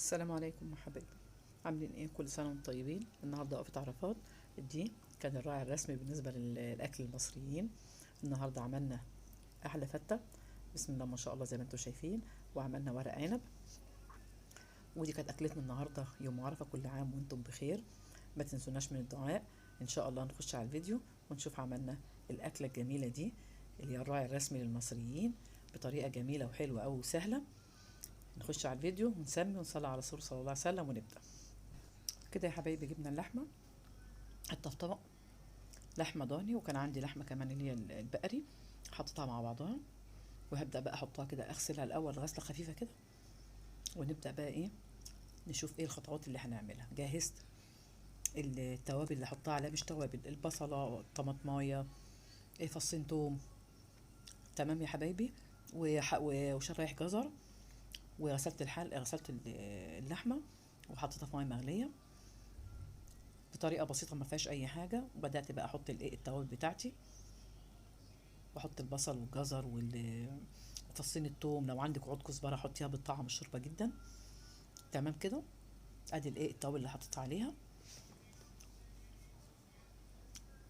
السلام عليكم يا حبايبي، عاملين ايه؟ كل سنه وانتم طيبين. النهارده وقفه عرفات، دي كان الراعي الرسمي بالنسبه للاكل المصريين. النهارده عملنا احلى فته، بسم الله ما شاء الله زي ما انتم شايفين، وعملنا ورق عنب. ودي كانت اكلتنا النهارده يوم عرفه. كل عام وانتم بخير، ما تنسوناش من الدعاء. ان شاء الله نخش على الفيديو ونشوف عملنا الاكله الجميله دي اللي هي الراعي الرسمي للمصريين بطريقه جميله وحلوه أوي وسهله. نخش على الفيديو ونسمي ونصلي على رسول صلى الله عليه وسلم ونبدأ. كده يا حبايبي جبنا اللحمة، حطها في طبق، لحمة ضاني، وكان عندي لحمة كمان اللي هي البقري، حطيتها مع بعضها. وهبدأ بقى احطها كده، اغسلها الاول غسلة خفيفة كده، ونبدأ بقى ايه، نشوف ايه الخطوات اللي هنعملها. جهزت التوابل اللي احطها عليها، مش توابل، البصلة، الطماطمايه، ايه، فصين توم. تمام يا حبايبي. وشرايح جزر. وغسلت غسلت اللحمة وحطيتها في ميه مغليه بطريقه بسيطه ما فيهاش اي حاجه. وبدات بقى احط التوابل بتاعتي، واحط البصل والجزر وفصين الثوم. لو عندك عود كزبره حطيها، بالطعم الشوربه جدا. تمام كده. ادي التوابل اللي حطيت عليها.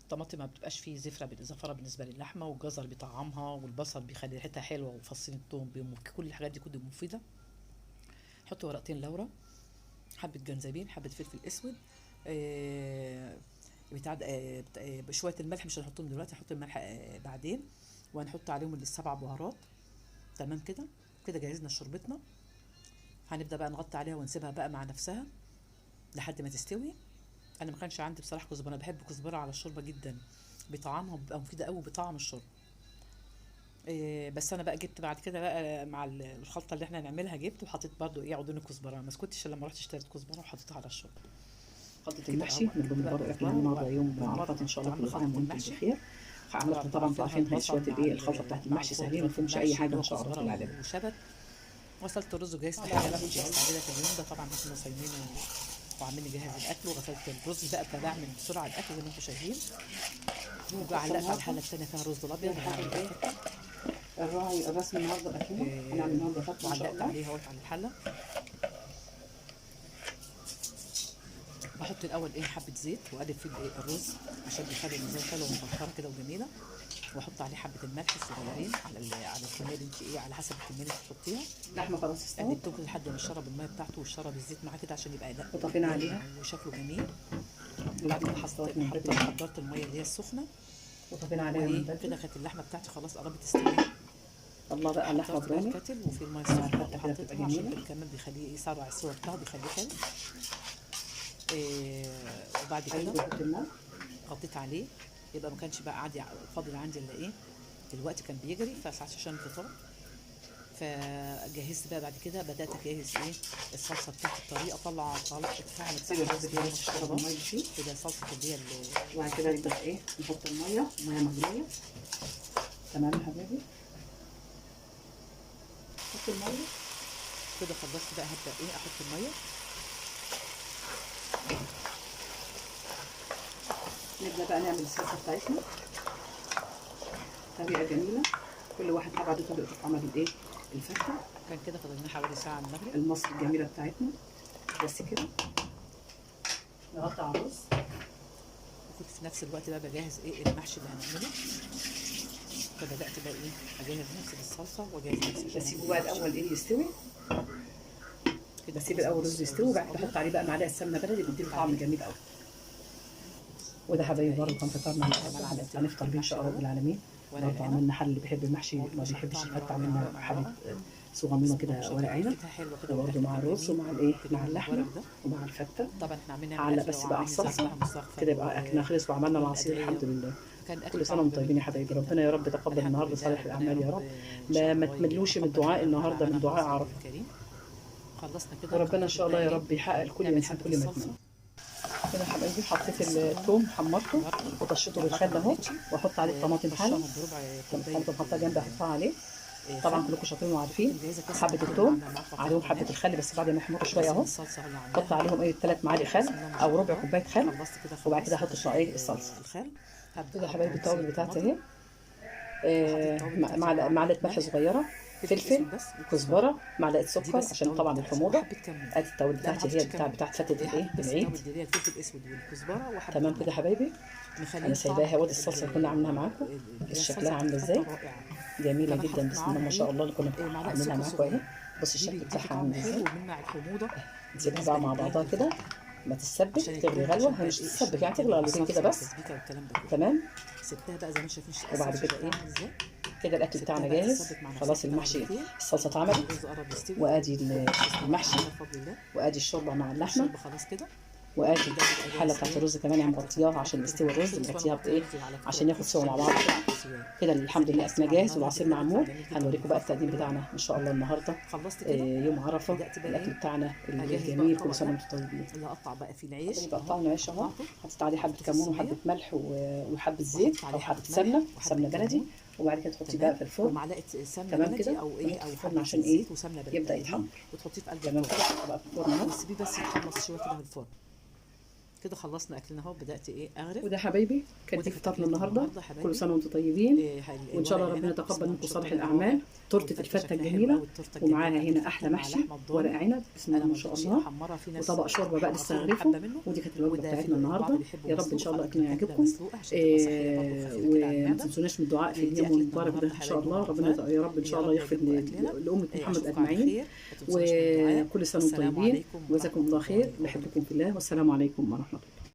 الطماطم ما بتبقاش فيه زفره بالنسبه للحمه، والجزر بيطعمها، والبصل بيخلي ريحتها حلوه، وفصين الثوم كل الحاجات دي كلها مفيده. حط ورقتين لورا، حبه جنزبيل، حبه فلفل اسود، بتاع بشويه الملح، مش هنحطهم دلوقتي، هنحط الملح بعدين. وهنحط عليهم السبع بهارات. تمام كده. كده جهزنا شوربتنا. هنبدا بقى نغطي عليها ونسيبها بقى مع نفسها لحد ما تستوي. انا ما كانش عندي بصراحه كزبره، انا بحب كزبره على الشوربه جدا، بطعمها بيبقى مفيده قوي بطعم الشوربه. بس انا بقى جبت بعد كده بقى مع الخلطه اللي احنا هنعملها، جبت وحطيت برده عودين الكزبره. ما اسكتش الا لما رحت اشتريت كزبره وحطيتها على الشوربه. خلطة المحشي من ضمن برضه اكلنا النهارده يوم عرفات، ان شاء الله كل عام وانتم بخير. عملت طبعا عارفين شويه الخلطه بتاعت المحشي سهلين، ما فيهمش اي حاجه ان شاء الله رب العالمين. وشبت. وغسلت الرز وجهزت الحاجه اللي هستعملها في اليوم ده. طبعا احنا كنا صايمين وعمالين نجهز الاكل، وغسلت الرز بقى بعمل بسرعه الاكل زي ما انتم شايفين. وعلقت على الحله الثانيه فيها رز الابيض. هنعمل ايه؟ الراعي الرسمي النهارده اكلنا هنعمل النهارده فتة ان شاء وعلقت الله. عليها اهوت على الحله. بحط الاول حبه زيت واقلب فيه الرز عشان يخلي الرز حلوه ومبخره كده وجميله. واحط عليه حبه الملح الصغيرين على الكميه اللي انت على حسب الكميه اللي تحطيها. اللحمه خلاص استوت، قلبته كده لحد ما يشرب الميه بتاعته ويشرب الزيت معاه كده عشان يبقى وطفينا عليها وشكله جميل. وبعد كده حضرت الميه اللي هي السخنه، وطفينا عليها من بدري. كده كانت اللحمه بتاعتي خلاص قربت تستوي. الله بقى اللحمه برامي الكتل وفي الميه السخنه وحطيتها عشان كمان بيخليه يسرع السوا بتاعه، بيخليه حلو. وبعد كده غطيت عليه. يبقى ما كانش بقى عادي فاضل عندي الا الوقت كان بيجري فساعات عشان الفطار. فجهزت بقى بعد كده، بدات اجهز الصلصه بتاعت الطريقه. طلعت الفحم سيب الرز كده تشرب الميه فيه كده، صلصه اللي هي وبعد كده نبدا نحط ميه مغليه. تمام يا حبايبي، حط الميه كده. خلصت بقى، هبدا احط الميه. نبدا بقى نعمل الصلصه بتاعتنا طريقه جميله. كل واحد طبعا له طريقته في عمل الفته. كان كده فضلنا حوالي ساعه على المغرب. المصري الجميله بتاعتنا. بس كده نغطي على الرز. وكنت في نفس الوقت بقى بجهز المحشي اللي هنعمله. فبدات بقى اجهز نفسي بالصلصه واجهز نفسي. بسيبه بقى الاول يستوي. بسيب الاول الرز يستوي، وبعد كده احط عليه بقى معلقه سمنه بلدي بيديله طعم جميل قوي. وده حبايبي برضه كان فطارنا النهارده. هنفطر بيه ان شاء الله رب العالمين. برضه عملنا حل اللي بيحب المحشي ما بيحبش الفته، عملنا حله صغنونه كده ورق عنب، وبرضه مع الرز ومع مع اللحمه ومع الفته. طبعا احنا عاملين علق بس بقى على الصلصه كده يبقى اكلنا خلص. وعملنا العصير الحمد لله. كل سنه وانتم طيبين يا حبايبي. ربنا يا رب تقبل النهارده صالح الاعمال يا رب. ما تملوش من الدعاء النهارده، من دعاء عرفه. خلصنا كده، وربنا ان شاء الله يا رب يحقق لكل انسان كل ما يتمنى. كده يا حبايبي حطيت الثوم حمرته وطشيته بالخل اهو، واحط عليه الطماطم حله. الطماطم حطها جنبي احطها عليه. طبعا كلكم شاطرين وعارفين. حبه الثوم عليهم حبه الخل بس بعد ما يحمروا شويه اهو. حط عليهم 3 معالق خل او ربع كوبايه خل، وبعد كده احط الصلصه. كده يا حبايبي التوابل بتاعتي اهي. معلقه ملح صغيره، فلفل، كزبره، معلقه سكر عشان طبعا الحموضه. ادي التوابل بتاعتي هي بتاعت فتة الايه العيد. الفلفل الاسود والكزبره وحبه تمام كده يا حبايبي. انا سايباها ودي الصلصه اللي كنا عاملينها معاكم. شكلها عامله ازاي؟ جميله جدا بسم الله ما شاء الله اللي كنا عاملينها معاكم اهي. بص الشكل بتاعها عامل ازاي. نسيبها بقى مع بعضها كده ما تتسبك، تغلي غلوه. هي مش تتسبك يعني تغلي غلوتين كده بس. تمام. سبتها بقى زي ما شايفين. وبعد كده ايه كده الاكل بتاعنا جاهز خلاص. المحشي الصلصه اتعملت، وادي المحشي، وادي الشوربه مع اللحمه، وادي الحله بتاعت الرز كمان يعني مغطياها عشان يستوي الرز. مغطيها بايه عشان ياخد سوا مع بعض كده. الحمد لله اكلنا جاهز والعصير معمول. هنوريكم بقى التقديم بتاعنا ان شاء الله النهارده يوم عرفه. الاكل بتاعنا الجميل كل سنه وانتم طيبين. اللي هقطع بقى في العيش، قطعنا العيش اهو. حطيت عليه حبه كمون وحبه ملح وحبه زيت او حبه سمنه بلدي. وبعد كده تحطيه بقى في الفرن ومعلقه سمنه تمام كده او ايه او الفرن عشان ايه يبدا يتحمر. وتحطيه في قلب تمام كده بقى في الفرن اهو. وتسيبيه بس يتخلص شويه كده في الفرن. كده خلصنا اكلنا اهو. بدات ايه اغرف. وده حبايبي كانت فطارنا النهارده. كل سنه وانتم طيبين، وان شاء الله ربنا يتقبل منكم صالح الاعمال. تورته الفته الجميله، ومعاها هنا احلى محشي ورق عنب بسم الله ما شاء الله، وطبق شوربه بقى لسه هغرفه. ودي كانت الوجبه بتاعتنا النهارده. يا رب ان شاء الله اكلنا يعجبكم. وما تنسوناش من الدعاء في اليوم المبارك ده ان شاء الله. ربنا يا رب ان شاء الله يغفر لامه محمد اجمعين. وكل سنه وانتم طيبين، وجزاكم الله خير. بحبكم في الله، والسلام عليكم ورحمه الله.